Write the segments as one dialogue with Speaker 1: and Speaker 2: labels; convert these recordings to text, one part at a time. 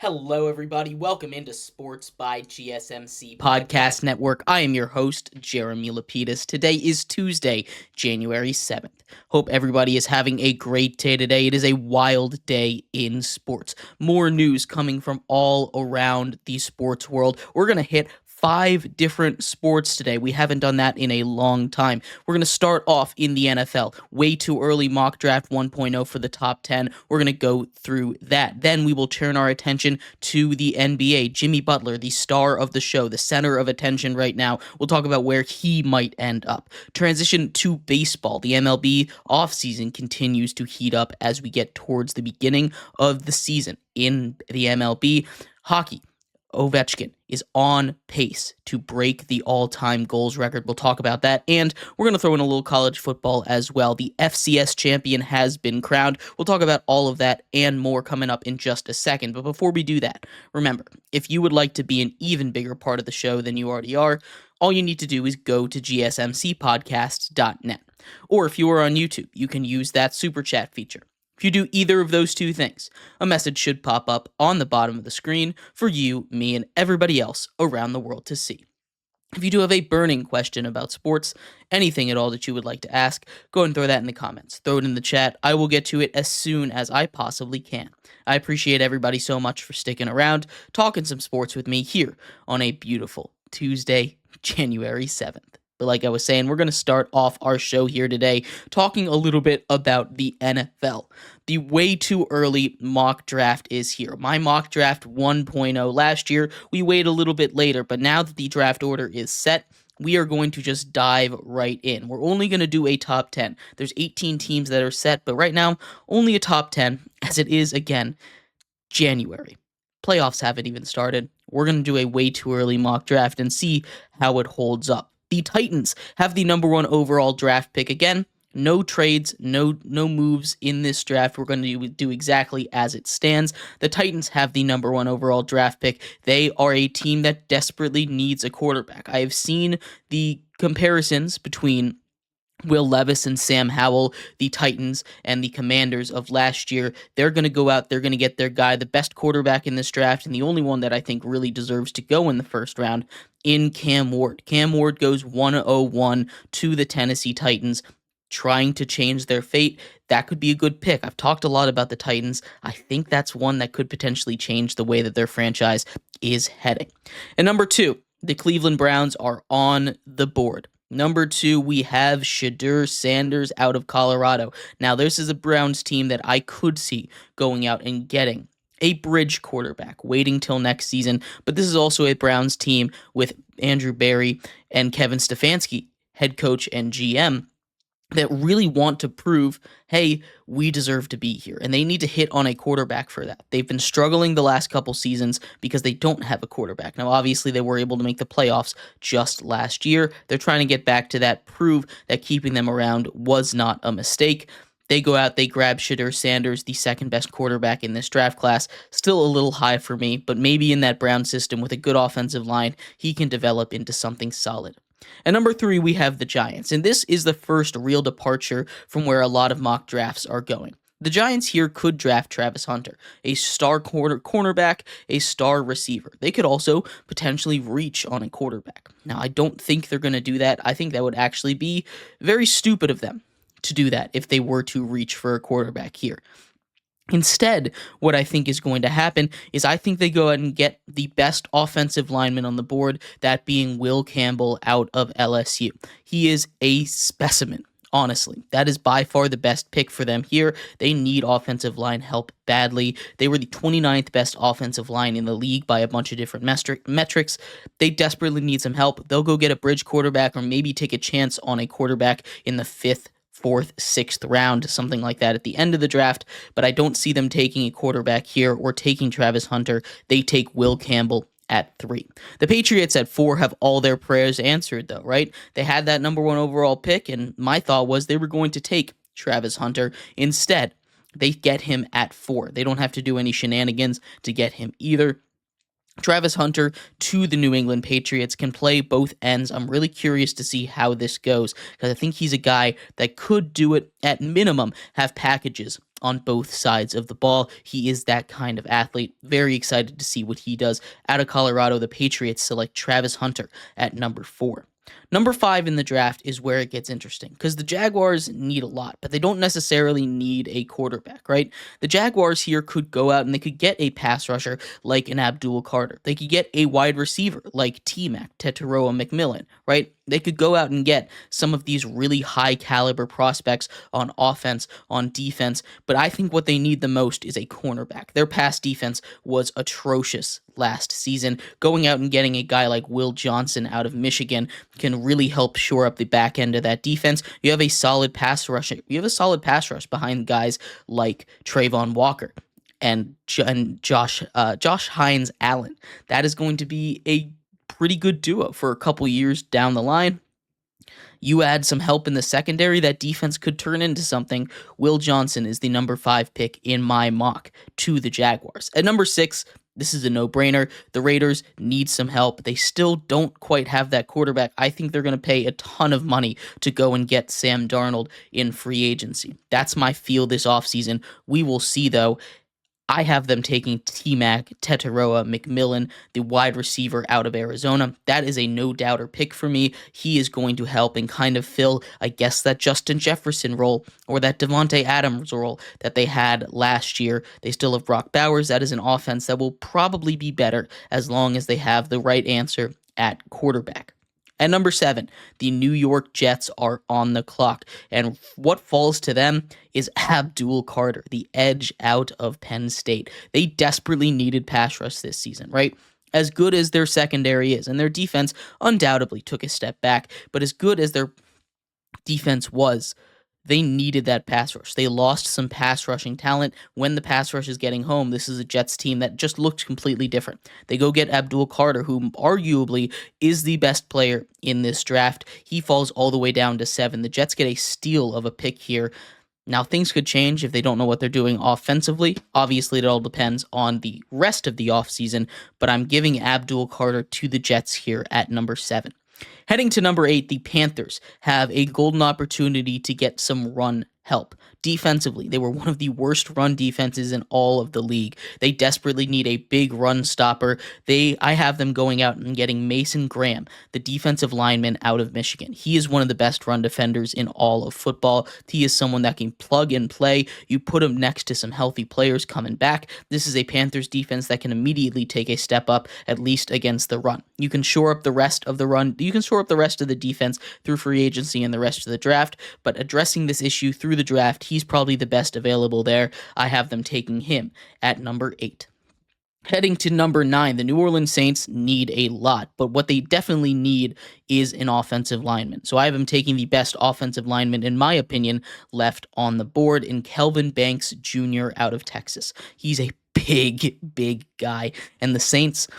Speaker 1: Hello, everybody. Welcome into Sports by GSMC Podcast Network. I am your host, Jeremy Lapidus. Today is Tuesday, January 7th. Hope everybody is having a great day today. It is a wild day in sports. More news coming from all around the sports world. We're going to hit 5 different sports today. We haven't done that in a long time. We're going to start off in the NFL. Way too early mock draft 1.0 for the top 10. We're going to go through that. Then we will turn our attention to the NBA. Jimmy Butler, the star of the show, the center of attention right now. We'll talk about where he might end up. Transition to baseball. The MLB offseason continues to heat up as we get towards the beginning of the season in the MLB. Hockey. Ovechkin is on pace to break the all-time goals record. We'll talk about that, and we're going to throw in a little college football as well. The FCS champion has been crowned. We'll talk about all of that and more coming up in just a second. But before we do that, remember, if you would like to be an even bigger part of the show than you already are, all you need to do is go to gsmcpodcast.net. Or if you are on YouTube, you can use that super chat feature. If you do either of those two things, a message should pop up on the bottom of the screen for you, me, and everybody else around the world to see. If you do have a burning question about sports, anything at all that you would like to ask, go ahead and throw that in the comments. Throw it in the chat. I will get to it as soon as I possibly can. I appreciate everybody so much for sticking around, talking some sports with me here on a beautiful Tuesday, January 7th. But like I was saying, we're going to start off our show here today talking a little bit about the NFL. The way too early mock draft is here. My mock draft 1.0 last year, we wait a little bit later, but now that the draft order is set, we are going to just dive right in. We're only going to do a top 10. There's 18 teams that are set, but right now, only a top 10, as it is, again, January. Playoffs haven't even started. We're going to do a way too early mock draft and see how it holds up. The Titans have the number 1 overall draft pick. Again, no trades, no moves in this draft. We're going to do exactly as it stands. The Titans have the number 1 overall draft pick. They are a team that desperately needs a quarterback. I have seen the comparisons between Will Levis and Sam Howell, the Titans and the Commanders of last year. They're going to go out, they're going to get their guy, the best quarterback in this draft, and the only one that I think really deserves to go in the first round, in Cam Ward. Cam Ward goes 101 to the Tennessee Titans, trying to change their fate. That could be a good pick. I've talked a lot about the Titans. I think that's one that could potentially change the way that their franchise is heading. And number 2, the Cleveland Browns are on the board. Number 2, we have Shedeur Sanders out of Colorado. Now, this is a Browns team that I could see going out and getting a bridge quarterback, waiting till next season. But this is also a Browns team with Andrew Berry and Kevin Stefanski, head coach and GM, that really want to prove, hey, we deserve to be here. And they need to hit on a quarterback for that. They've been struggling the last couple seasons because they don't have a quarterback. Now, obviously, they were able to make the playoffs just last year. They're trying to get back to that, prove that keeping them around was not a mistake. They go out, they grab Shedeur Sanders, the second best quarterback in this draft class. Still a little high for me, but maybe in that Brown system with a good offensive line, he can develop into something solid. And number 3, we have the Giants, and this is the first real departure from where a lot of mock drafts are going. The Giants here could draft Travis Hunter, a star cornerback, a star receiver. They could also potentially reach on a quarterback. Now, I don't think they're going to do that. I think that would actually be very stupid of them to do that if they were to reach for a quarterback here. Instead, what I think is going to happen is I think they go ahead and get the best offensive lineman on the board, that being Will Campbell out of LSU. He is a specimen, honestly. That is by far the best pick for them here. They need offensive line help badly. They were the 29th best offensive line in the league by a bunch of different metrics. They desperately need some help. They'll go get a bridge quarterback or maybe take a chance on a quarterback in the 5th, 4th, 6th round, something like that at the end of the draft, but I don't see them taking a quarterback here or taking Travis Hunter. They take Will Campbell at 3. The Patriots at 4 have all their prayers answered, though, right? They had that number 1 overall pick, and my thought was they were going to take Travis Hunter. Instead, they get him at 4. They don't have to do any shenanigans to get him either. Travis Hunter to the New England Patriots can play both ends. I'm really curious to see how this goes because I think he's a guy that could do it at minimum, have packages on both sides of the ball. He is that kind of athlete. Very excited to see what he does. Out of Colorado, the Patriots select Travis Hunter at number 4. Number 5 in the draft is where it gets interesting because the Jaguars need a lot, but they don't necessarily need a quarterback, right? The Jaguars here could go out and they could get a pass rusher like an Abdul Carter. They could get a wide receiver like T-Mac, Tetaroa McMillan, right? They could go out and get some of these really high caliber prospects on offense, on defense, but I think what they need the most is a cornerback. Their pass defense was atrocious last season. Going out and getting a guy like Will Johnson out of Michigan can really help shore up the back end of that defense. You have a solid pass rush. You have a solid pass rush behind guys like Trayvon Walker and Josh Hines Allen. That is going to be a pretty good duo for a couple years down the line. You add some help in the secondary, that defense could turn into something. Will Johnson is the number 5 pick in my mock to the Jaguars. At number 6, this is a no-brainer. The Raiders need some help. They still don't quite have that quarterback. I think they're going to pay a ton of money to go and get Sam Darnold in free agency. That's my feel this offseason. We will see, though. I have them taking T-Mac, Tetaroa McMillan, the wide receiver out of Arizona. That is a no-doubter pick for me. He is going to help and kind of fill, I guess, that Justin Jefferson role or that Devontae Adams role that they had last year. They still have Brock Bowers. That is an offense that will probably be better as long as they have the right answer at quarterback. At number 7, the New York Jets are on the clock, and what falls to them is Abdul Carter, the edge out of Penn State. They desperately needed pass rush this season, right? As good as their secondary is, and their defense undoubtedly took a step back, but as good as their defense was, they needed that pass rush. They lost some pass rushing talent. When the pass rush is getting home, this is a Jets team that just looked completely different. They go get Abdul Carter, who arguably is the best player in this draft. He falls all the way down to 7. The Jets get a steal of a pick here. Now, things could change if they don't know what they're doing offensively. Obviously, it all depends on the rest of the offseason, but I'm giving Abdul Carter to the Jets here at number 7. Heading to number 8, the Panthers have a golden opportunity to get some run help. Defensively, they were one of the worst run defenses in all of the league. They desperately need a big run stopper. I have them going out and getting Mason Graham, the defensive lineman out of Michigan. He is one of the best run defenders in all of football. He is someone that can plug and play. You put him next to some healthy players coming back. This is a Panthers defense that can immediately take a step up, at least against the run. You can shore up the rest of the run. You can shore up the rest of the defense through free agency and the rest of the draft, but addressing this issue through the draft, he's probably the best available there. I have them taking him at number 8. Heading to number 9, the New Orleans Saints need a lot, but what they definitely need is an offensive lineman. So I have them taking the best offensive lineman, in my opinion, left on the board in Kelvin Banks Jr. out of Texas. He's a big guy, and the Saints,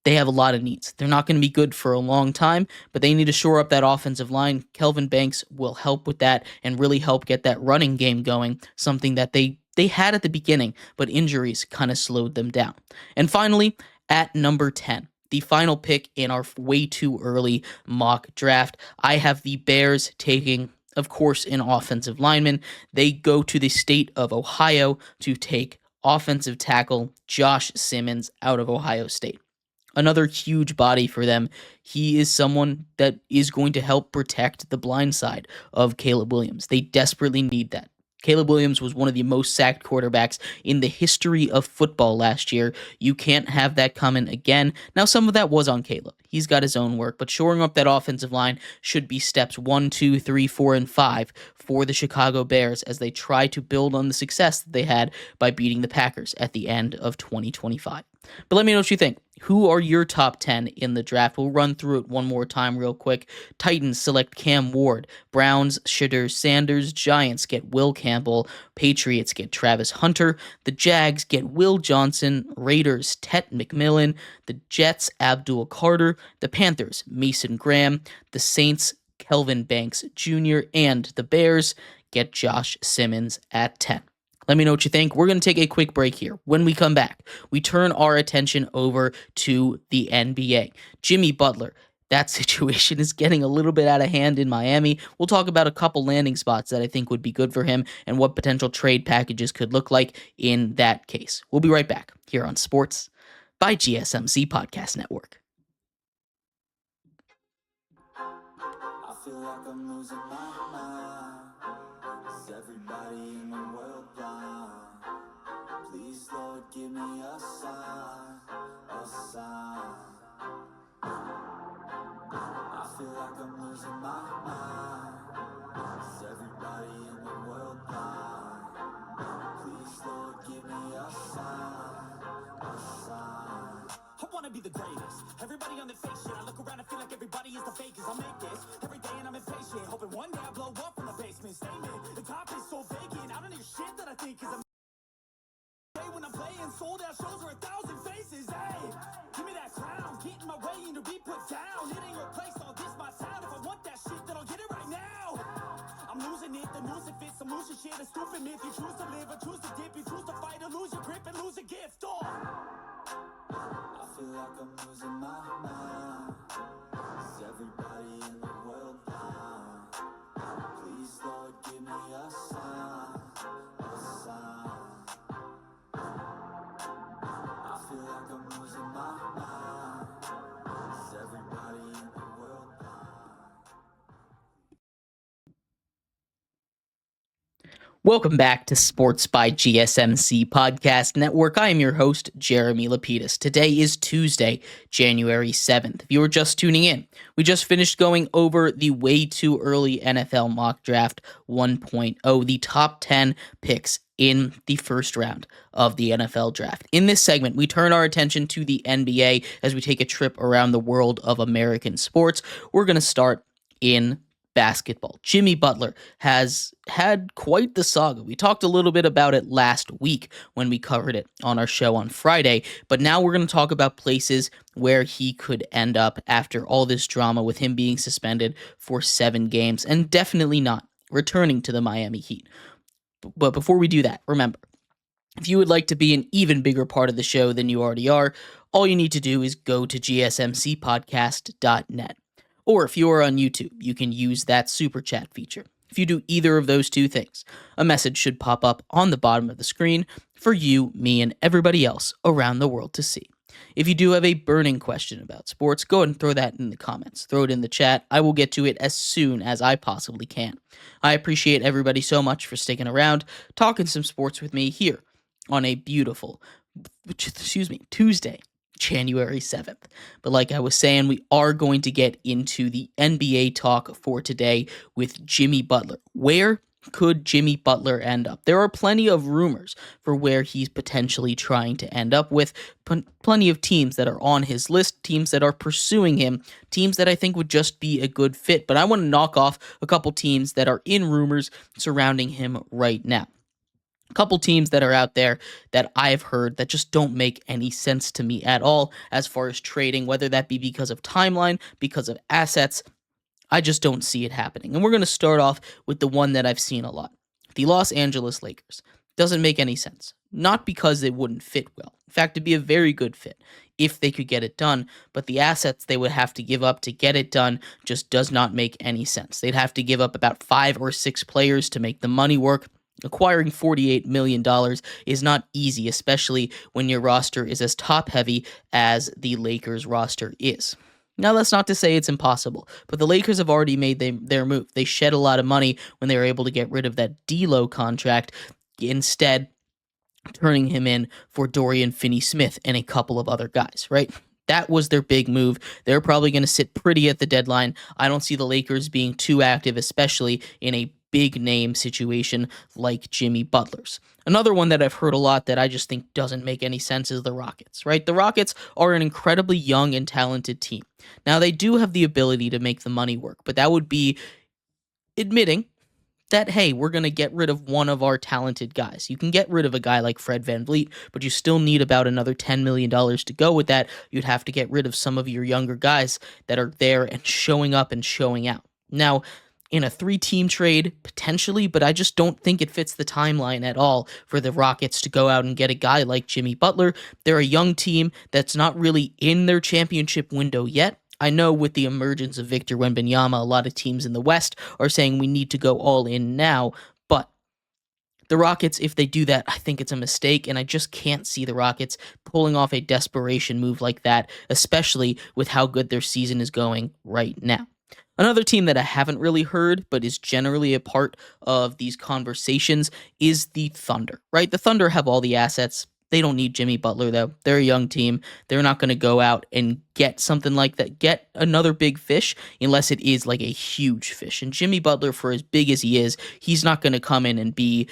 Speaker 1: they have a lot of needs. They're not going to be good for a long time, but they need to shore up that offensive line. Kelvin Banks will help with that and really help get that running game going, something that they had at the beginning, but injuries kind of slowed them down. And finally, at number 10, the final pick in our way too early mock draft, I have the Bears taking, of course, an offensive lineman. They go to the state of Ohio to take offensive tackle Josh Simmons out of Ohio State. Another huge body for them. He is someone that is going to help protect the blind side of Caleb Williams. They desperately need that. Caleb Williams was one of the most sacked quarterbacks in the history of football last year. You can't have that coming again. Now, some of that was on Caleb. He's got his own work, but shoring up that offensive line should be steps 1, 2, 3, 4, and 5 for the Chicago Bears as they try to build on the success that they had by beating the Packers at the end of 2025. But let me know what you think. Who are your top 10 in the draft? We'll run through it one more time real quick. Titans select Cam Ward. Browns, Shedeur Sanders. Giants get Will Campbell. Patriots get Travis Hunter. The Jags get Will Johnson. Raiders, Tet McMillan. The Jets, Abdul Carter. The Panthers, Mason Graham. The Saints, Kelvin Banks Jr. And the Bears get Josh Simmons at 10. Let me know what you think. We're going to take a quick break here. When we come back, we turn our attention over to the NBA. Jimmy Butler that situation is getting a little bit out of hand in Miami. We'll talk about a couple landing spots that I think would be good for him and what potential trade packages could look like in that case. We'll be right back here on Sports by GSMC Podcast Network.
Speaker 2: I feel like I'm losing my mind. Is everybody in the world blind? Please, Lord, give me a sign, a sign. I feel like I'm losing my mind. Is everybody in the world blind? Please, Lord, give me a sign, a sign. I wanna be the greatest. Everybody on the fake shit. I look around and feel like everybody is the fakest. I make this every day and I'm impatient. Hoping one day I blow up from the basement. Statement, the top is so vacant. I don't hear shit that I think is amazing. When I'm playing sold out shows where 1,000 faces. Hey, give me that crown. Get in my way and to be put down. It ain't your place, all this my town. If I want that shit, then I'll get it right now. I'm losing it, the news it fits. I'm losing shit, a stupid myth. You choose to live or choose to dip. You choose to fight or lose your grip and lose a gift. Oh, I feel like I'm losing my mind. Is everybody in the world blind? Please, Lord, give me a sign, a sign. I feel like I'm losing my mind. Is everybody in the world blind?
Speaker 1: Welcome back to Sports by GSMC Podcast Network. I am your host, Jeremy Lapidus. Today is Tuesday, January 7th. If you were just tuning in, we just finished going over the way too early NFL mock draft 1.0, the top 10 picks in the first round of the NFL draft. In this segment, we turn our attention to the NBA as we take a trip around the world of American sports. We're going to start in basketball. Jimmy Butler has had quite the saga. We talked a little bit about it last week when we covered it on our show on Friday, but now we're going to talk about places where he could end up after all this drama with him being suspended for 7 games and definitely not returning to the Miami Heat. But before we do that, remember, if you would like to be an even bigger part of the show than you already are, all you need to do is go to gsmcpodcast.net. Or if you are on YouTube, you can use that super chat feature. If you do either of those two things, a message should pop up on the bottom of the screen for you, me, and everybody else around the world to see. If you do have a burning question about sports, go ahead and throw that in the comments. Throw it in the chat. I will get to it as soon as I possibly can. I appreciate everybody so much for sticking around, talking some sports with me here on a beautiful, Tuesday, January 7th. But like I was saying, we are going to get into the NBA talk for today with Jimmy Butler. Where could Jimmy Butler end up? There are plenty of rumors for where he's potentially trying to end up with. Plenty of teams that are on his list, teams that are pursuing him, teams that I think would just be a good fit. But I want to knock off a couple teams that are in rumors surrounding him right now. A couple teams that are out there that I've heard that just don't make any sense to me at all as far as trading, whether that be because of timeline, because of assets. I just don't see it happening. And we're going to start off with the one that I've seen a lot. The Los Angeles Lakers. Doesn't make any sense. Not because they wouldn't fit well. In fact, it'd be a very good fit if they could get it done, but the assets they would have to give up to get it done just does not make any sense. They'd have to give up about 5 or 6 players to make the money work. Acquiring $48 million is not easy, especially when your roster is as top-heavy as the Lakers roster is. Now, that's not to say it's impossible, but the Lakers have already made their move. They shed a lot of money when they were able to get rid of that D'Lo contract, instead turning him in for Dorian Finney-Smith and a couple of other guys, right? That was their big move. They're probably going to sit pretty at the deadline. I don't see the Lakers being too active, especially in a big name situation like Jimmy Butler's. Another one that I've heard a lot that I just think doesn't make any sense is the Rockets, right? The Rockets are an incredibly young and talented team. Now, they do have the ability to make the money work, but that would be admitting that, hey, we're going to get rid of one of our talented guys. You can get rid of a guy like Fred VanVleet, but you still need about another $10 million to go with that. You'd have to get rid of some of your younger guys that are there and showing up and showing out. Now, in a 3-team trade, potentially, but I just don't think it fits the timeline at all for the Rockets to go out and get a guy like Jimmy Butler. They're a young team that's not really in their championship window yet. I know with the emergence of Victor Wembanyama, a lot of teams in the West are saying we need to go all in now, but the Rockets, if they do that, I think it's a mistake, and I just can't see the Rockets pulling off a desperation move like that, especially with how good their season is going right now. Another team that I haven't really heard, but is generally a part of these conversations, is the Thunder, right? The Thunder have all the assets. They don't need Jimmy Butler, though. They're a young team. They're not going to go out and get something like that, get another big fish, unless it is like a huge fish. And Jimmy Butler, for as big as he is, he's not going to come in and be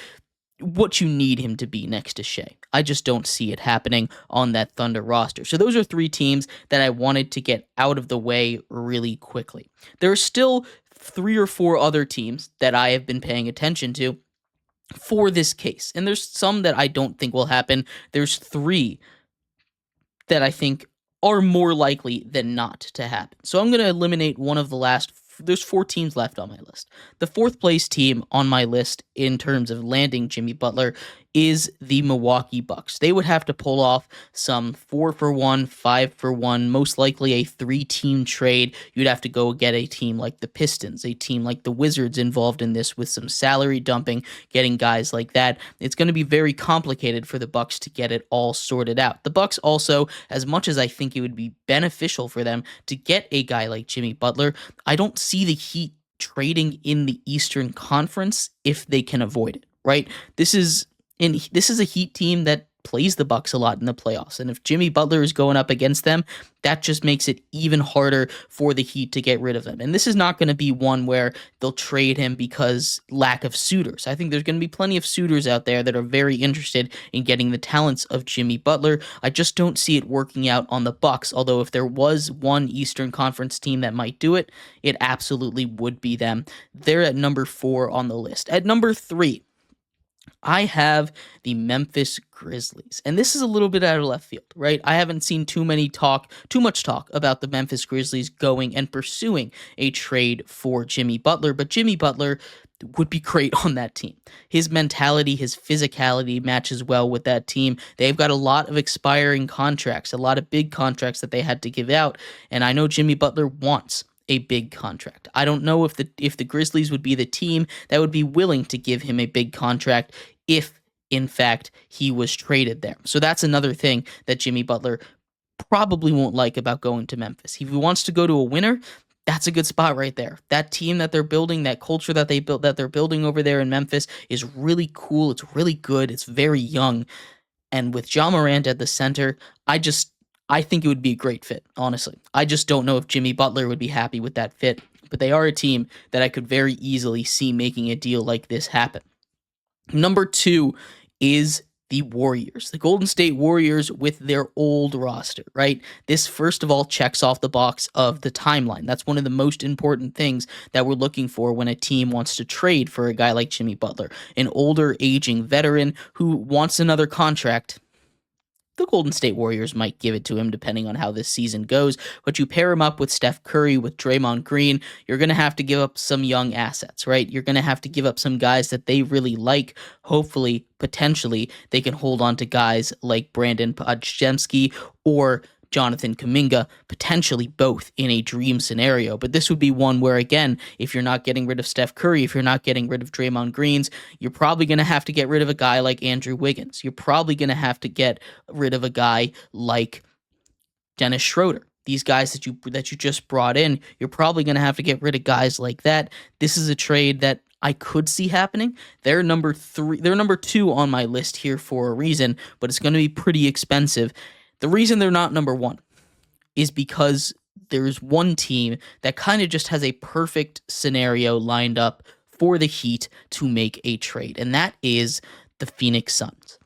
Speaker 1: what you need him to be next to Shea. I just don't see it happening on that Thunder roster. So those are three teams that I wanted to get out of the way really quickly. There are still 3 or 4 other teams that I have been paying attention to for this case. And there's some that I don't think will happen. There's 3 that I think are more likely than not to happen. So I'm going to eliminate one of the last. There's 4 teams left on my list. The 4th place team on my list in terms of landing Jimmy Butler is the Milwaukee Bucks. They would have to pull off some 4-for-1, 5-for-1, most likely a 3-team trade. You'd have to go get a team like the Pistons, a team like the Wizards involved in this with some salary dumping, getting guys like that. It's going to be very complicated for the Bucks to get it all sorted out. The Bucks also, as much as I think it would be beneficial for them to get a guy like Jimmy Butler, I don't see the Heat trading in the Eastern Conference if they can avoid it, right? This is a Heat team that plays the Bucks a lot in the playoffs, and if Jimmy Butler is going up against them, that just makes it even harder for the Heat to get rid of him. And this is not going to be one where they'll trade him because lack of suitors. I think there's going to be plenty of suitors out there that are very interested in getting the talents of Jimmy Butler. I just don't see it working out on the Bucks, although if there was one Eastern Conference team that might do it, it absolutely would be them. They're at number 4 on the list. At number 3, I have the Memphis Grizzlies, and this is a little bit out of left field, right? I haven't seen too much talk about the Memphis Grizzlies going and pursuing a trade for Jimmy Butler, but Jimmy Butler would be great on that team. His mentality, his physicality matches well with that team. They've got a lot of expiring contracts, a lot of big contracts that they had to give out, and I know Jimmy Butler wants a big contract. I don't know if the Grizzlies would be the team that would be willing to give him a big contract if, in fact, he was traded there. So that's another thing that Jimmy Butler probably won't like about going to Memphis. If he wants to go to a winner, that's a good spot right there. That team that they're building, that culture that they're building over there in Memphis is really cool. It's really good. It's very young. And with Ja Morant at the center, I think it would be a great fit, honestly. I just don't know if Jimmy Butler would be happy with that fit, but they are a team that I could very easily see making a deal like this happen. Number 2 is the Warriors, the Golden State Warriors with their old roster, right? This, first of all, checks off the box of the timeline. That's one of the most important things that we're looking for when a team wants to trade for a guy like Jimmy Butler, an older, aging veteran who wants another contract. The Golden State Warriors might give it to him depending on how this season goes, but you pair him up with Steph Curry, with Draymond Green, you're going to have to give up some young assets, right? You're going to have to give up some guys that they really like. Hopefully, potentially, they can hold on to guys like Brandon Podjemski or Jonathan Kuminga, potentially both in a dream scenario. But this would be one where, again, if you're not getting rid of Steph Curry, if you're not getting rid of Draymond Greens, you're probably going to have to get rid of a guy like Andrew Wiggins. You're probably going to have to get rid of a guy like Dennis Schroeder. These guys that you just brought in, you're probably going to have to get rid of guys like that. This is a trade that I could see happening. They're number 2 on my list here for a reason, but it's going to be pretty expensive. The reason they're not number 1 is because there's one team that kind of just has a perfect scenario lined up for the Heat to make a trade, and that is the Phoenix Suns.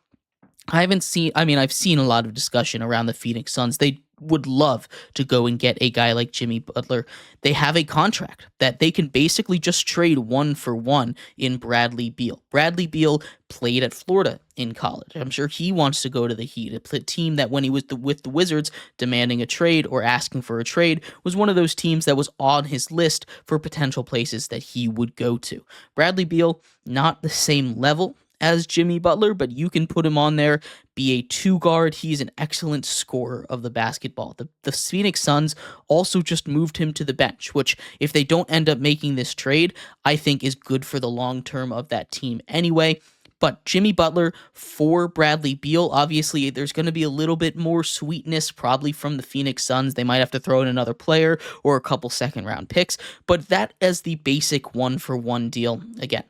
Speaker 1: I've seen a lot of discussion around the Phoenix Suns. They would love to go and get a guy like Jimmy Butler. They have a contract that they can basically just trade 1-for-1 in Bradley Beal. Bradley Beal played at Florida in college. I'm sure he wants to go to the Heat, a team that when he was with the Wizards demanding a trade or asking for a trade was one of those teams that was on his list for potential places that he would go to. Bradley Beal, not the same level as Jimmy Butler, but you can put him on there, be a two guard. He's an excellent scorer of the basketball. The Phoenix Suns also just moved him to the bench, which, if they don't end up making this trade, I think is good for the long term of that team anyway. But Jimmy Butler for Bradley Beal, obviously there's going to be a little bit more sweetness probably from the Phoenix Suns. They might have to throw in another player or a couple second round picks, but that as the basic 1-for-1 deal, again,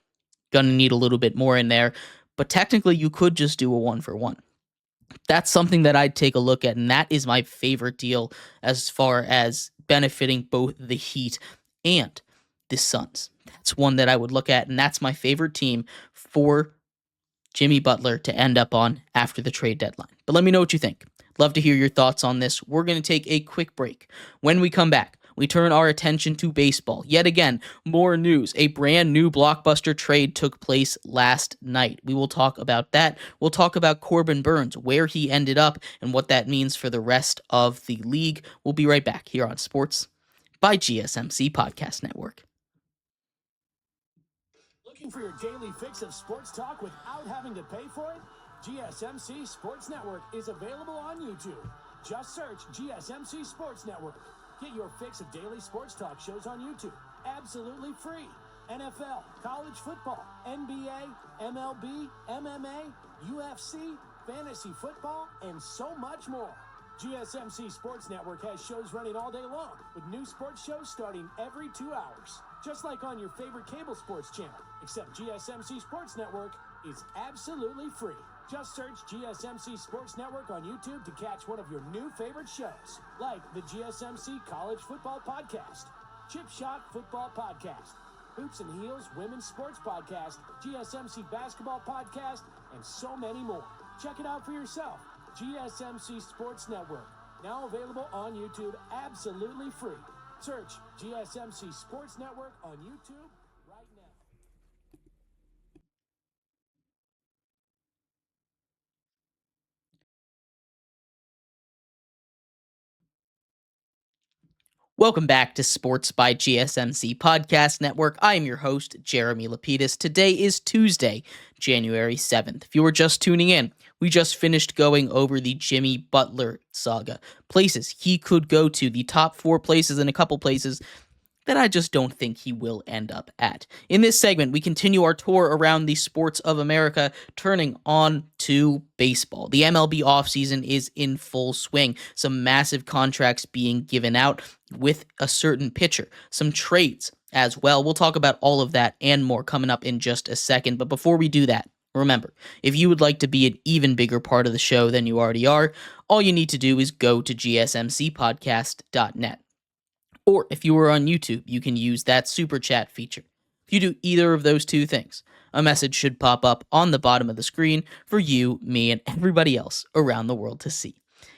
Speaker 1: going to need a little bit more in there, but technically you could just do a 1-for-1. That's something that I'd take a look at, and that is my favorite deal as far as benefiting both the Heat and the Suns. That's one that I would look at, and that's my favorite team for Jimmy Butler to end up on after the trade deadline. But let me know what you think. Love to hear your thoughts on this. We're going to take a quick break. When we come back, we turn our attention to baseball. Yet again, more news. A brand new blockbuster trade took place last night. We will talk about that. We'll talk about Corbin Burns, where he ended up, and what that means for the rest of the league. We'll be right back here on Sports by GSMC Podcast Network.
Speaker 3: Looking for your daily fix of sports talk without having to pay for it? GSMC Sports Network is available on YouTube. Just search GSMC Sports Network. Get your fix of daily sports talk shows on YouTube, absolutely free. NFL, college football, NBA, MLB, MMA, UFC, fantasy football, and so much more. GSMC Sports Network has shows running all day long, with new sports shows starting every 2 hours. Just like on your favorite cable sports channel, except GSMC Sports Network is absolutely free. Just search GSMC Sports Network on YouTube to catch one of your new favorite shows, like the GSMC College Football Podcast, Chip Shot Football Podcast, Hoops and Heels Women's Sports Podcast, GSMC Basketball Podcast, and so many more. Check it out for yourself. GSMC Sports Network, now available on YouTube absolutely free. Search GSMC Sports Network on YouTube right now.
Speaker 1: Welcome back to Sports by GSMC Podcast Network. I am your host, Jeremy Lapidus. Today is Tuesday, January 7th. If you were just tuning in, we just finished going over the Jimmy Butler saga. Places he could go to, the top 4 places and a couple places that I just don't think he will end up at. In this segment, we continue our tour around the sports of America, turning on to baseball. The MLB offseason is in full swing. Some massive contracts being given out with a certain pitcher. Some trades as well. We'll talk about all of that and more coming up in just a second. But before we do that, remember, if you would like to be an even bigger part of the show than you already are, all you need to do is go to gsmcpodcast.net. Or if you are on YouTube, you can use that super chat feature. If you do either of those two things, a message should pop up on the bottom of the screen for you, me, and everybody else around the world to see.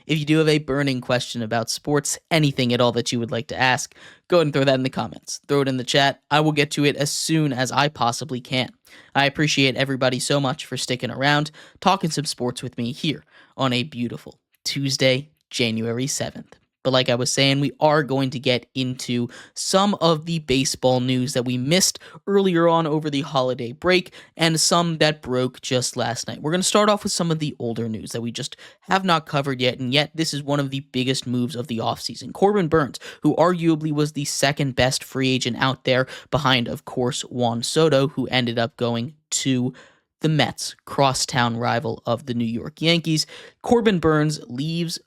Speaker 1: If you do have a burning question about sports, anything at all that you would like to ask, go ahead and throw that in the comments. Throw it in the chat. I will get to it as soon as I possibly can. I appreciate everybody so much for sticking around, talking some sports with me here on a beautiful Tuesday, January 7th. But like I was saying, we are going to get into some of the baseball news that we missed earlier on over the holiday break and some that broke just last night. We're going to start off with some of the older news that we just have not covered yet, and yet this is one of the biggest moves of the offseason. Corbin Burns, who arguably was the second best free agent out there behind, of course, Juan Soto, who ended up going to the Mets, crosstown rival of the New York Yankees. Corbin Burns leaves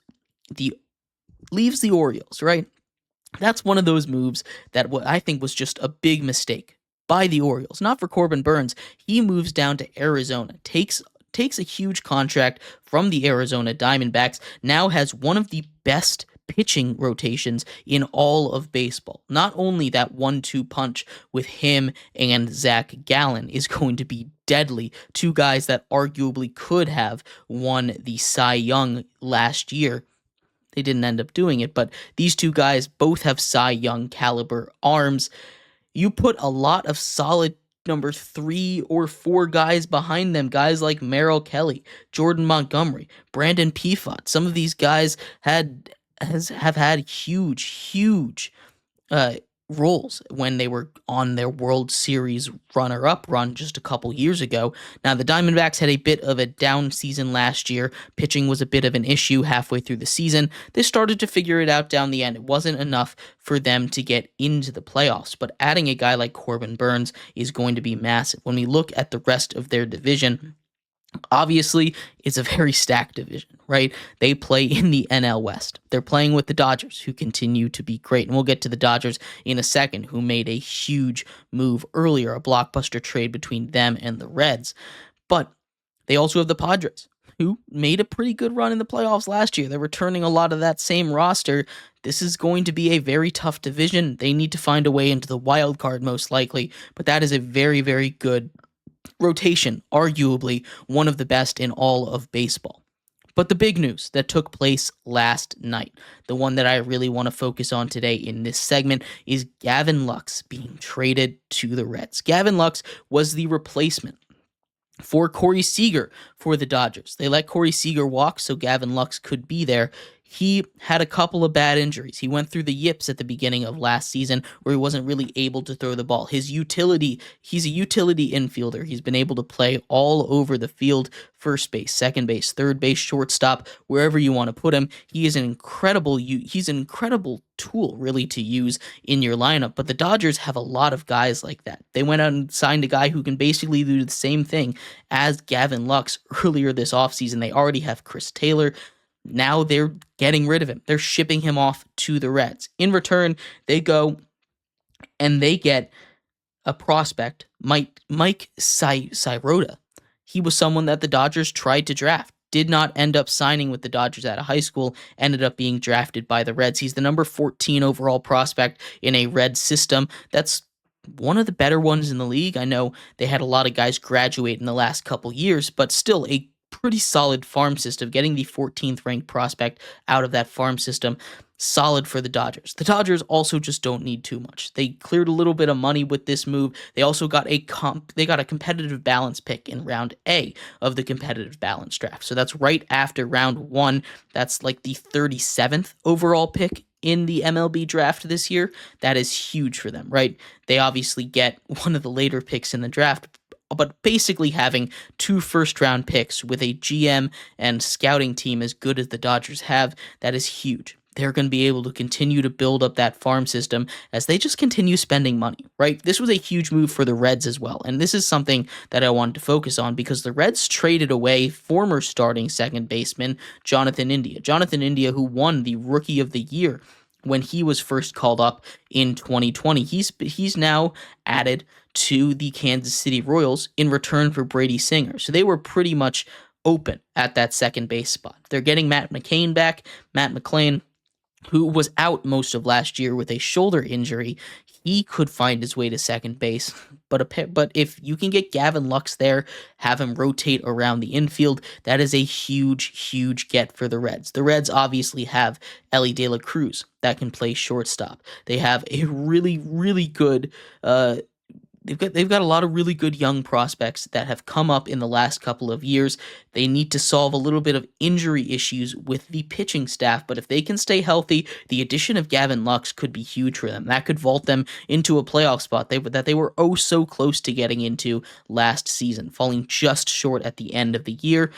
Speaker 1: the Orioles, right? That's one of those moves that what I think was just a big mistake by the Orioles. Not for Corbin Burns. He moves down to Arizona, takes a huge contract from the Arizona Diamondbacks, now has one of the best pitching rotations in all of baseball. Not only that 1-2 punch with him and Zach Gallen is going to be deadly, two guys that arguably could have won the Cy Young last year. They didn't end up doing it, but these two guys both have Cy Young caliber arms. You put a lot of solid number 3 or 4 guys behind them, guys like Merrill Kelly, Jordan Montgomery, Brandon Pifont. Some of these guys have had huge roles when they were on their World Series runner-up run just a couple years ago. Now, the Diamondbacks had a bit of a down season last year. Pitching was a bit of an issue halfway through the season. They started to figure it out down the end. It wasn't enough for them to get into the playoffs, but adding a guy like Corbin Burnes is going to be massive. When we look at the rest of their division, obviously, it's a very stacked division, right? They play in the NL West. They're playing with the Dodgers, who continue to be great. And we'll get to the Dodgers in a second, who made a huge move earlier, a blockbuster trade between them and the Reds. But they also have the Padres, who made a pretty good run in the playoffs last year. They're returning a lot of that same roster. This is going to be a very tough division. They need to find a way into the wild card, most likely. But that is a very, very good rotation, arguably one of the best in all of baseball. But the big news that took place last night, the one that I really want to focus on today in this segment, is Gavin Lux being traded to the Reds. Gavin Lux was the replacement for Corey Seager for the Dodgers. They let Corey Seager walk so Gavin Lux could be there. He had a couple of bad injuries. He went through the yips at the beginning of last season where he wasn't really able to throw the ball. He's a utility infielder. He's been able to play all over the field, first base, second base, third base, shortstop, wherever you want to put him. He's an incredible tool really to use in your lineup, but the Dodgers have a lot of guys like that. They went out and signed a guy who can basically do the same thing as Gavin Lux earlier this offseason. They already have Chris Taylor. Now they're getting rid of him. They're shipping him off to the Reds. In return, they go and they get a prospect, Mike Sirota. He was someone that the Dodgers tried to draft. Did not end up signing with the Dodgers out of high school, ended up being drafted by the Reds. He's the number 14 overall prospect in a Red system. That's one of the better ones in the league. I know they had a lot of guys graduate in the last couple years, but still a pretty solid farm system. Getting the 14th ranked prospect out of that farm system, solid for the Dodgers. The Dodgers also just don't need too much. They cleared a little bit of money with this move. They also got a competitive balance pick in round A of the competitive balance draft. So that's right after round 1. That's like the 37th overall pick in the MLB draft this year. That is huge for them, right? They obviously get one of the later picks in the draft, but basically having 2 first-round picks with a GM and scouting team as good as the Dodgers have, that is huge. They're going to be able to continue to build up that farm system as they just continue spending money, right? This was a huge move for the Reds as well, and this is something that I wanted to focus on because the Reds traded away former starting second baseman Jonathan India. Jonathan India, who won the Rookie of the Year when he was first called up in 2020. He's now added to the Kansas City Royals in return for Brady Singer. So they were pretty much open at that second base spot. They're getting Matt McClain back. Matt McClain, who was out most of last year with a shoulder injury, he could find his way to second base. But if you can get Gavin Lux there, have him rotate around the infield, that is a huge, huge get for the Reds. The Reds obviously have Ellie De La Cruz that can play shortstop. They have a really, really good They've got a lot of really good young prospects that have come up in the last couple of years. They need to solve a little bit of injury issues with the pitching staff, but if they can stay healthy, the addition of Gavin Lux could be huge for them. That could vault them into a playoff spot that they were oh so close to getting into last season, falling just short at the end of the year.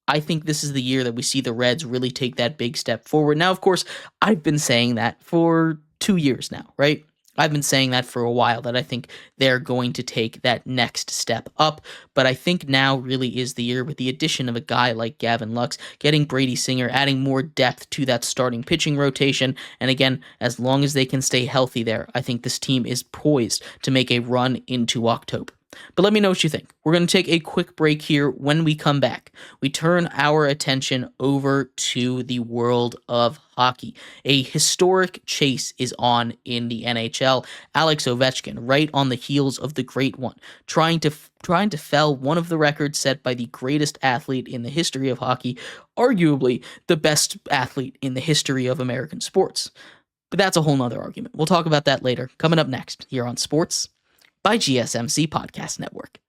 Speaker 1: I think this is the year that we see the Reds really take that big step forward. Now, of course, I've been saying that for 2 years now, right? I've been saying that for a while, that I think they're going to take that next step up. But I think now really is the year with the addition of a guy like Gavin Lux, getting Brady Singer, adding more depth to that starting pitching rotation. And again, as long as they can stay healthy there, I think this team is poised to make a run into October. But let me know what you think. We're going to take a quick break here. When we come back, we turn our attention over to the world of hockey. A historic chase is on in the NHL. Alex Ovechkin, right on the heels of the great one, trying to fell one of the records set by the greatest athlete in the history of hockey, arguably the best athlete in the history of American sports. But that's a whole nother argument. We'll talk about that later. Coming up next here on Sports by GSMC Podcast Network.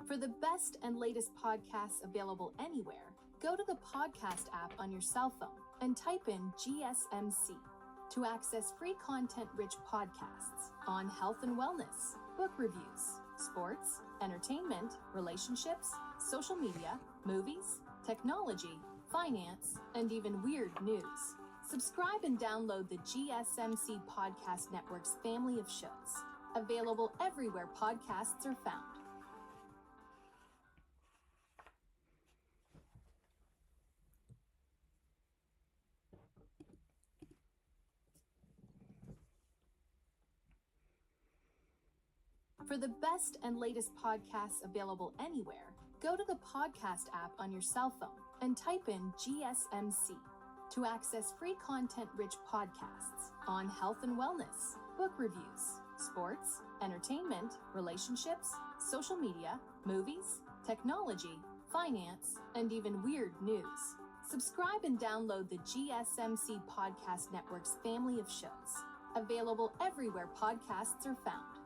Speaker 4: For the best and latest podcasts available anywhere, go to the podcast app on your cell phone and type in GSMC to access free content-rich podcasts on health and wellness, book reviews, sports, entertainment, relationships, social media, movies, technology, finance, and even weird news. Subscribe and download the GSMC Podcast Network's family of shows, available everywhere podcasts are found. For the best and latest podcasts available anywhere, go to the podcast app on your cell phone and type in GSMC to access free content-rich podcasts on health and wellness, book reviews, sports, entertainment, relationships, social media, movies, technology, finance, and even weird news. Subscribe and download the GSMC Podcast Network's family of shows, available everywhere podcasts are found.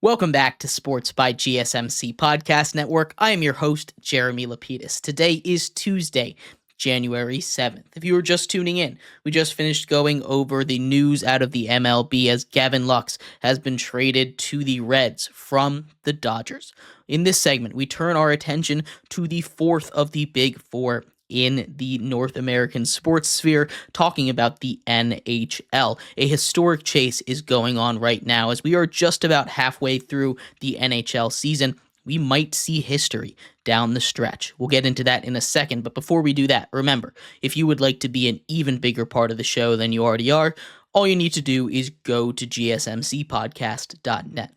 Speaker 1: Welcome back to Sports by GSMC Podcast Network. I am your host, Jeremy Lapidus. Today is Tuesday, January 7th. If you were just tuning in, we just finished going over the news out of the MLB as Gavin Lux has been traded to the Reds from the Dodgers. In this segment, we turn our attention to the fourth of the big four in the North American sports sphere, talking about the NHL. A historic chase is going on right now as we are just about halfway through the NHL season. We might see history down the stretch. We'll get into that in a second, but before we do that, remember, if you would like to be an even bigger part of the show than you already are, all you need to do is go to gsmcpodcast.net.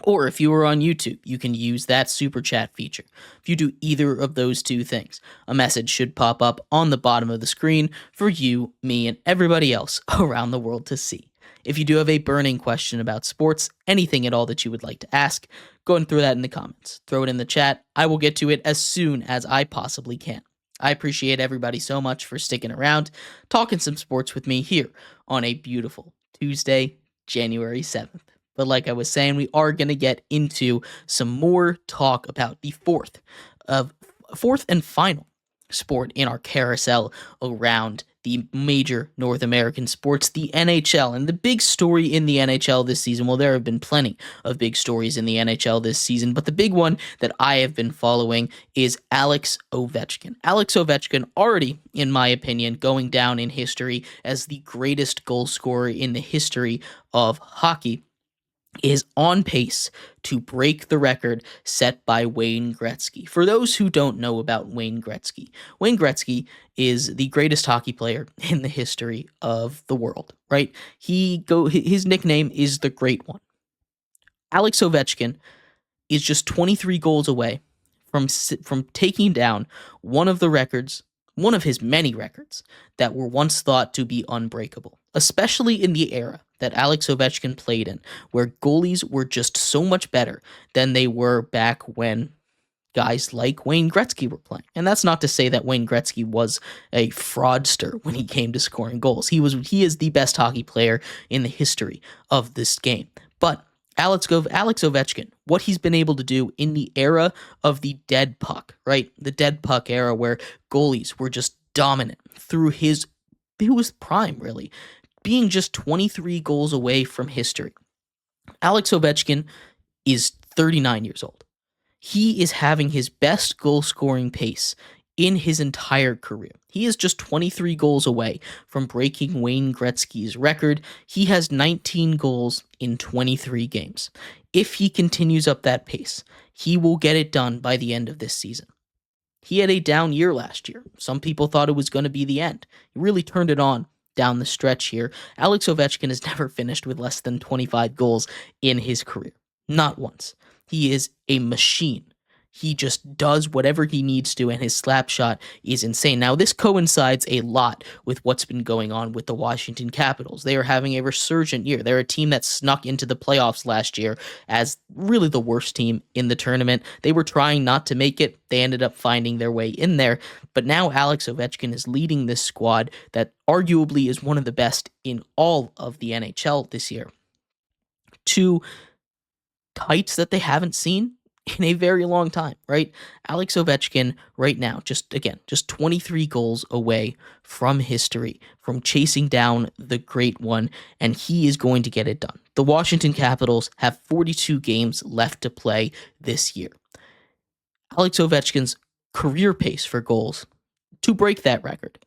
Speaker 1: Or if you are on YouTube, you can use that super chat feature. If you do either of those two things, a message should pop up on the bottom of the screen for you, me, and everybody else around the world to see. If you do have a burning question about sports, anything at all that you would like to ask, go and throw that in the comments. Throw it in the chat. I will get to it as soon as I possibly can. I appreciate everybody so much for sticking around, talking some sports with me here on a beautiful Tuesday, January 7th. But like I was saying, we are going to get into some more talk about the fourth and final sport in our carousel around the major North American sports, the NHL. And the big story in the NHL this season, well, there have been plenty of big stories in the NHL this season, but the big one that I have been following is Alex Ovechkin. Alex Ovechkin already, in my opinion, going down in history as the greatest goal scorer in the history of hockey, is on pace to break the record set by Wayne Gretzky. For those who don't know about Wayne Gretzky is the greatest hockey player in the history of the world, right? His nickname is the Great One. Alex Ovechkin is just 23 goals away from taking down one of his many records that were once thought to be unbreakable, especially in the era that Alex Ovechkin played in, where goalies were just so much better than they were back when guys like Wayne Gretzky were playing. And that's not to say that Wayne Gretzky was a fraudster when he came to scoring goals. He is the best hockey player in the history of this game. But Alex Ovechkin, what he's been able to do in the era of the dead puck, right? The dead puck era where goalies were just dominant through his prime, really, being just 23 goals away from history. Alex Ovechkin is 39 years old. He is having his best goal-scoring pace in his entire career. He is just 23 goals away from breaking Wayne Gretzky's record. He has 19 goals in 23 games. If he continues up that pace, he will get it done by the end of this season. He had a down year last year. Some people thought it was going to be the end. He really turned it on down the stretch here. Alex Ovechkin has never finished with less than 25 goals in his career. Not once. He is a machine. He just does whatever he needs to, and his slap shot is insane. Now, this coincides a lot with what's been going on with the Washington Capitals. They are having a resurgent year. They're a team that snuck into the playoffs last year as really the worst team in the tournament. They were trying not to make it. They ended up finding their way in there. But now Alex Ovechkin is leading this squad that arguably is one of the best in all of the NHL this year. to heights that they haven't seen in a very long time, right? Alex Ovechkin right now, just 23 goals away from history, from chasing down the great one, and he is going to get it done. The Washington Capitals have 42 games left to play this year. Alex Ovechkin's career pace for goals, to break that record,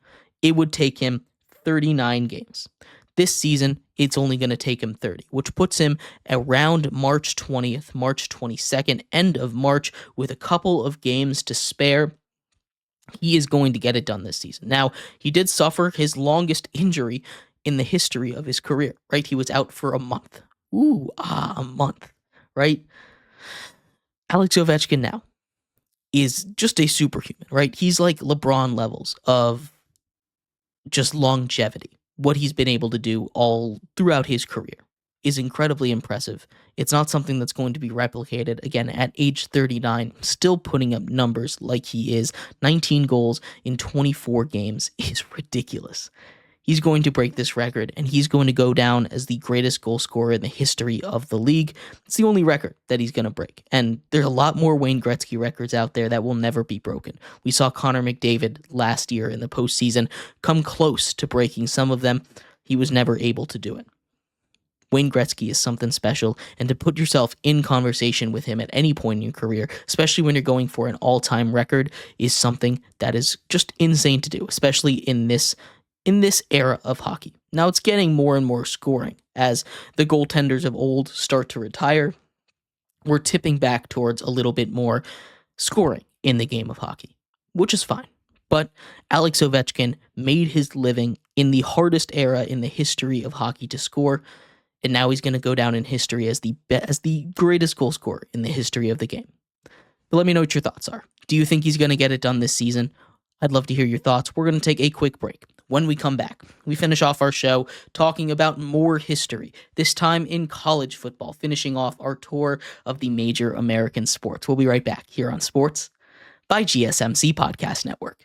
Speaker 1: it would take him 39 games. This season, it's only going to take him 30, which puts him around March 20th, March 22nd, end of March, with a couple of games to spare. He is going to get it done this season. Now, he did suffer his longest injury in the history of his career, right? He was out for a month. A month, right? Alex Ovechkin now is just a superhuman, right? He's like LeBron levels of just longevity. What he's been able to do all throughout his career is incredibly impressive. It's not something that's going to be replicated again at age 39, still putting up numbers like he is. 19 goals in 24 games is ridiculous. He's going to break this record, and he's going to go down as the greatest goal scorer in the history of the league. It's the only record that he's going to break, and there's a lot more Wayne Gretzky records out there that will never be broken. We saw Connor McDavid last year in the postseason come close to breaking some of them. He was never able to do it. Wayne Gretzky is something special, and to put yourself in conversation with him at any point in your career, especially when you're going for an all-time record, is something that is just insane to do, especially in this era of hockey. Now it's getting more and more scoring as the goaltenders of old start to retire. We're tipping back towards a little bit more scoring in the game of hockey, which is fine. But Alex Ovechkin made his living in the hardest era in the history of hockey to score, and now he's going to go down in history as the greatest goal scorer in the history of the game. But let me know what your thoughts are. Do you think he's going to get it done this season? I'd love to hear your thoughts. We're going to take a quick break. When we come back, we finish off our show talking about more history, this time in college football, finishing off our tour of the major American sports. We'll be right back here on Sports by GSMC Podcast Network.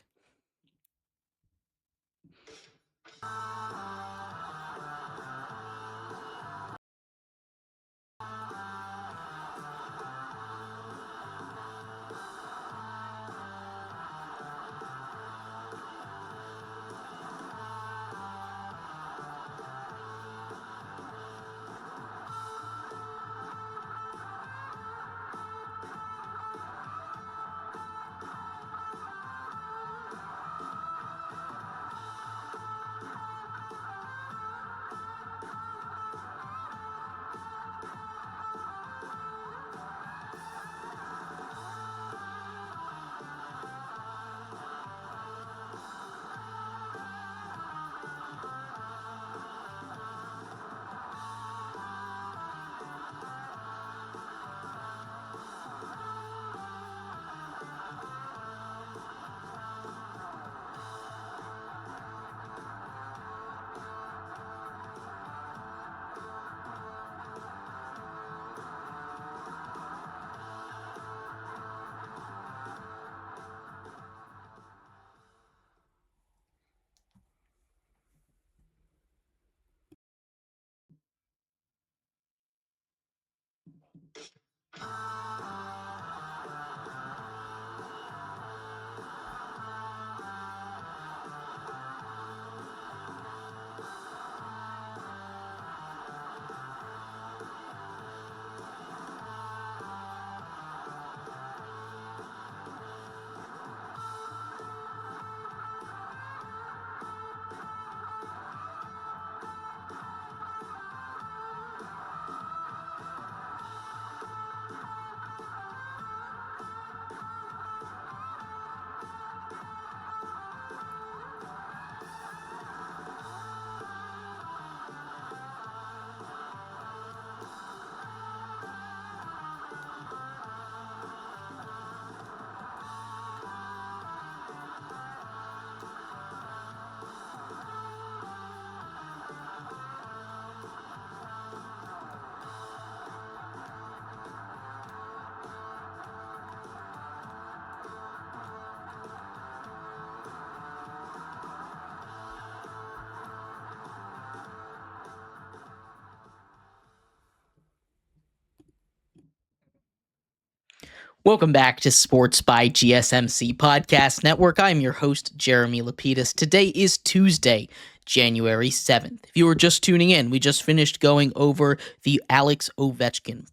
Speaker 1: Welcome back to Sports by GSMC Podcast Network. I'm your host, Jeremy Lapidus. Today is Tuesday, January 7th. If you were just tuning in, we just finished going over the Alex Ovechkin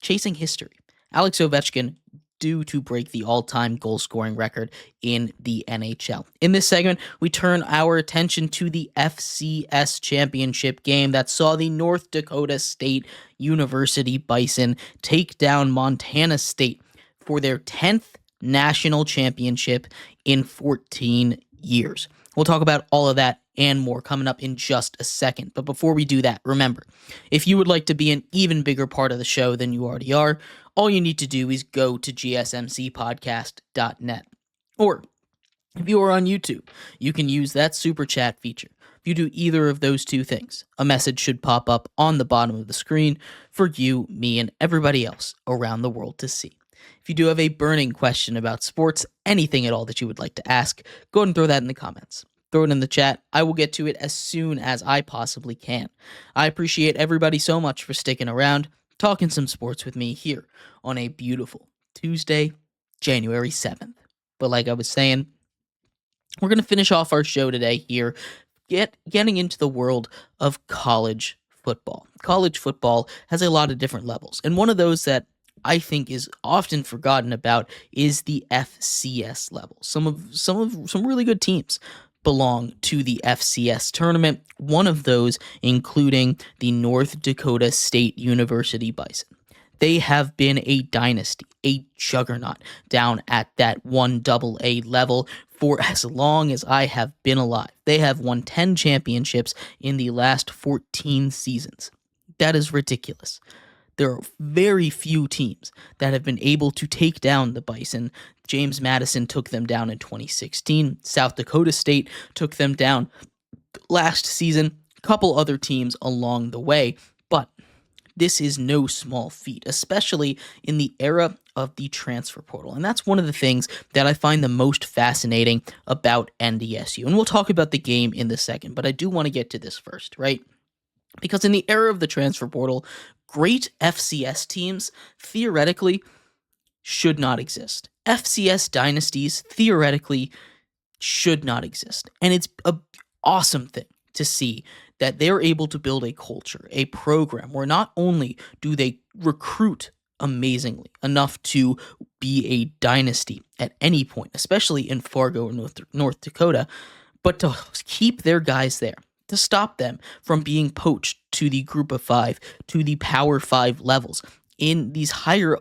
Speaker 1: chasing history. Alex Ovechkin due to break the all-time goal-scoring record in the NHL. In this segment, we turn our attention to the FCS championship game that saw the North Dakota State University Bison take down Montana State for their 10th national championship in 14 years. We'll talk about all of that and more coming up in just a second. But before we do that, remember, if you would like to be an even bigger part of the show than you already are, all you need to do is go to gsmcpodcast.net. Or if you are on YouTube, you can use that super chat feature. If you do either of those two things, a message should pop up on the bottom of the screen for you, me, and everybody else around the world to see. If you do have a burning question about sports, anything at all that you would like to ask, go ahead and throw that in the comments. Throw it in the chat. I will get to it as soon as I possibly can. I appreciate everybody so much for sticking around, talking some sports with me here on a beautiful Tuesday, January 7th. But like I was saying, we're going to finish off our show today here, getting into the world of college football. College football has a lot of different levels, and one of those that I think is often forgotten about is the FCS level. Some really good teams belong to the FCS tournament, one of those including the North Dakota State University Bison. They have been a dynasty, a juggernaut down at that 1AA level for as long as I have been alive. They have won 10 championships in the last 14 seasons. That is ridiculous. There are very few teams that have been able to take down the Bison. James Madison took them down in 2016. South Dakota State took them down last season. A couple other teams along the way. But this is no small feat, especially in the era of the transfer portal. And that's one of the things that I find the most fascinating about NDSU. And we'll talk about the game in the second, but I do want to get to this first, right? Because in the era of the transfer portal, great FCS teams theoretically should not exist. FCS dynasties theoretically should not exist. And it's an awesome thing to see that they're able to build a culture, a program where not only do they recruit amazingly enough to be a dynasty at any point, especially in Fargo, North Dakota, but to keep their guys there, to stop them from being poached to the group of five, to the Power 5 levels, in these higher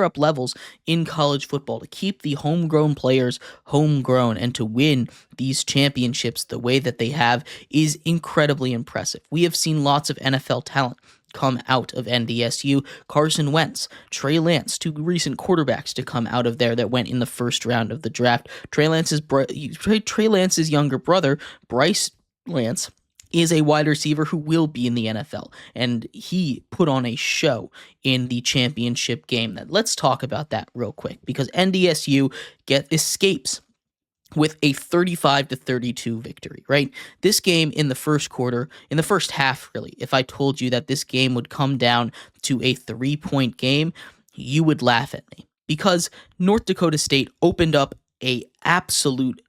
Speaker 1: up levels in college football, to keep the homegrown players homegrown and to win these championships the way that they have is incredibly impressive. We have seen lots of NFL talent come out of NDSU. Carson Wentz, Trey Lance, two recent quarterbacks to come out of there that went in the first round of the draft. Trey Lance's younger brother, Bryce Lance, is a wide receiver who will be in the NFL, and he put on a show in the championship game. Let's talk about that real quick, because NDSU escapes with a 35-32 victory, right? This game in the first half, really, if I told you that this game would come down to a 3-point game, you would laugh at me, because North Dakota State opened up an absolute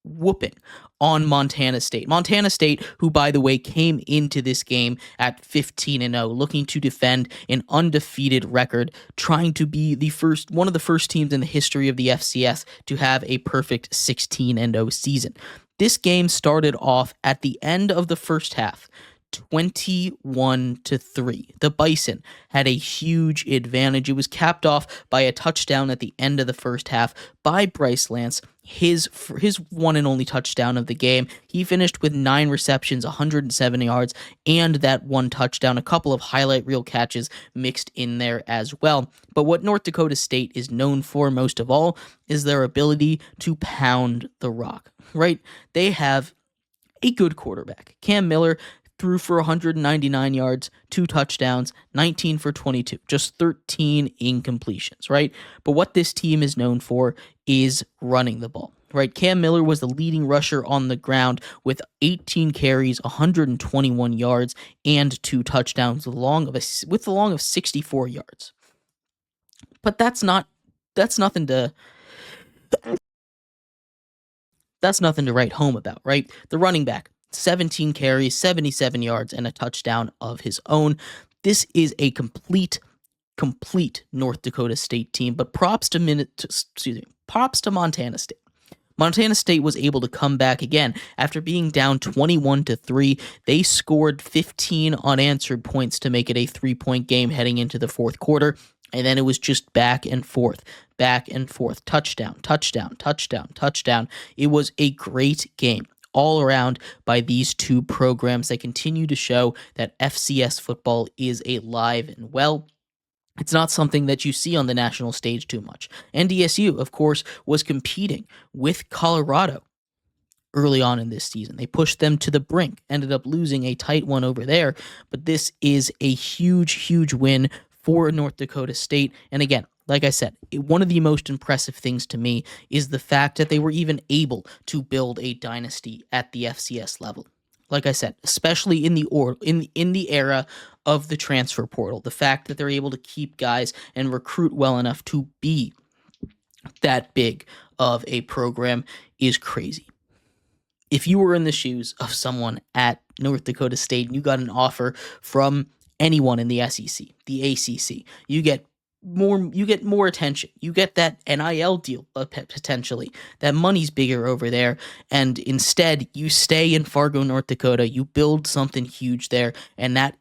Speaker 1: whooping on Montana State. Montana State, who, by the way, came into this game at 15-0, looking to defend an undefeated record, trying to be one of the first teams in the history of the FCS to have a perfect 16-0 season. This game started off at the end of the first half, 21-3. The Bison had a huge advantage. It was capped off by a touchdown at the end of the first half by Bryce Lance, his one and only touchdown of the game. He finished with 9 receptions, 170 yards, and that one touchdown, a couple of highlight reel catches mixed in there as well. But what North Dakota State is known for most of all is their ability to pound the rock, right? They have a good quarterback. Cam Miller threw for 199 yards, 2 touchdowns, 19 for 22, just 13 incompletions, right? But what this team is known for is running the ball, right? Cam Miller was the leading rusher on the ground with 18 carries, 121 yards, and 2 touchdowns with a long of 64 yards. But that's nothing to that's nothing to write home about, right? The running back, 17 carries, 77 yards, and a touchdown of his own. This is a complete North Dakota State team, but props to Montana State. Montana State was able to come back again after being down 21-3. They scored 15 unanswered points to make it a 3-point game heading into the fourth quarter, and then it was just back and forth, touchdown, touchdown, touchdown, touchdown. It was a great game all around by these two programs that continue to show that FCS football is alive and well. It's not something that you see on the national stage too much. NDSU, of course, was competing with Colorado early on in this season. They pushed them to the brink, ended up losing a tight one over there, but this is a huge win for North Dakota State. And again, like I said, one of the most impressive things to me is the fact that they were even able to build a dynasty at the FCS level. Like I said, especially in the era of the transfer portal, the fact that they're able to keep guys and recruit well enough to be that big of a program is crazy. If you were in the shoes of someone at North Dakota State and you got an offer from anyone in the SEC, the ACC, you get more attention. You get that NIL deal potentially. That money's bigger over there, and instead you stay in Fargo, North Dakota. You build something huge there, and that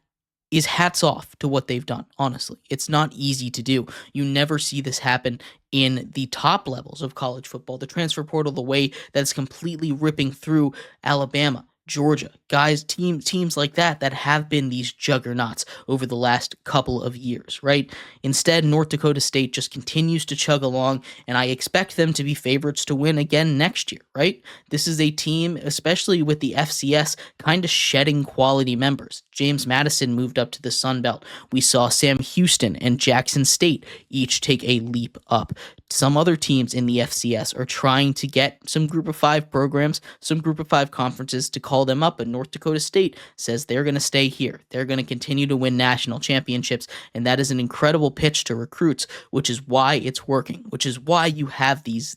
Speaker 1: is hats off to what they've done. Honestly, it's not easy to do. You never see this happen in the top levels of college football. The transfer portal, the way that's completely ripping through Alabama, Georgia, guys, teams like that have been these juggernauts over the last couple of years, right? Instead, North Dakota State just continues to chug along, and I expect them to be favorites to win again next year, right? This is a team, especially with the FCS, kind of shedding quality members. James Madison moved up to the Sun Belt. We saw Sam Houston and Jackson State each take a leap up. Some other teams in the FCS are trying to get some Group of 5 programs, some Group of 5 conferences to call them up, but North Dakota State says they're going to stay here. They're going to continue to win national championships, and that is an incredible pitch to recruits, which is why it's working, which is why you have these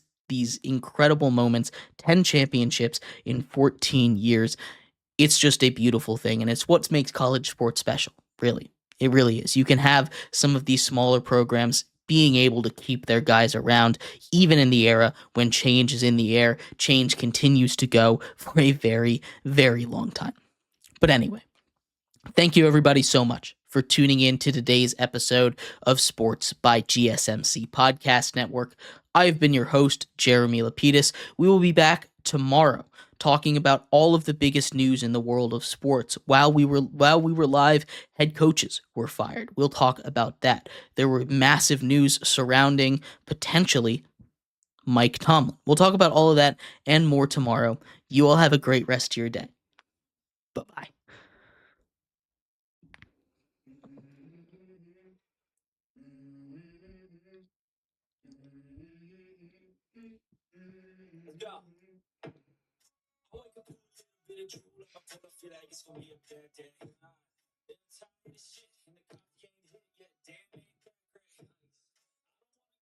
Speaker 1: incredible moments, 10 championships in 14 years. It's just a beautiful thing, and it's what makes college sports special, really. It really is. You can have some of these smaller programs being able to keep their guys around, even in the era when change is in the air. Change continues to go for a very, very long time. But anyway, thank you everybody so much for tuning in to today's episode of Sports by GSMC Podcast Network. I've been your host, Jeremy Lapidus. We will be back tomorrow talking about all of the biggest news in the world of sports. While we were live, head coaches were fired. We'll talk about that. There were massive news surrounding potentially Mike Tomlin. We'll talk about all of that and more tomorrow. You all have a great rest of your day. Bye-bye.
Speaker 3: Let's go. I wake up a bit of drool on my pillow, feel like it's gonna be a bad day.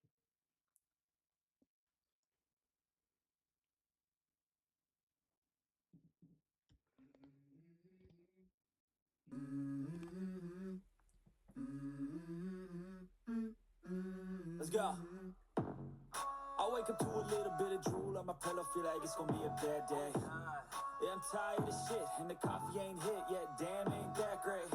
Speaker 3: I'm tired of shit, and the coffee ain't hit yet. Damn, ain't that great. Let's go. I wake up to a little bit of drool on my pillow, feel like it's gonna be a bad day. Yeah, I'm tired of shit, and the coffee ain't hit yet. Damn, ain't that great.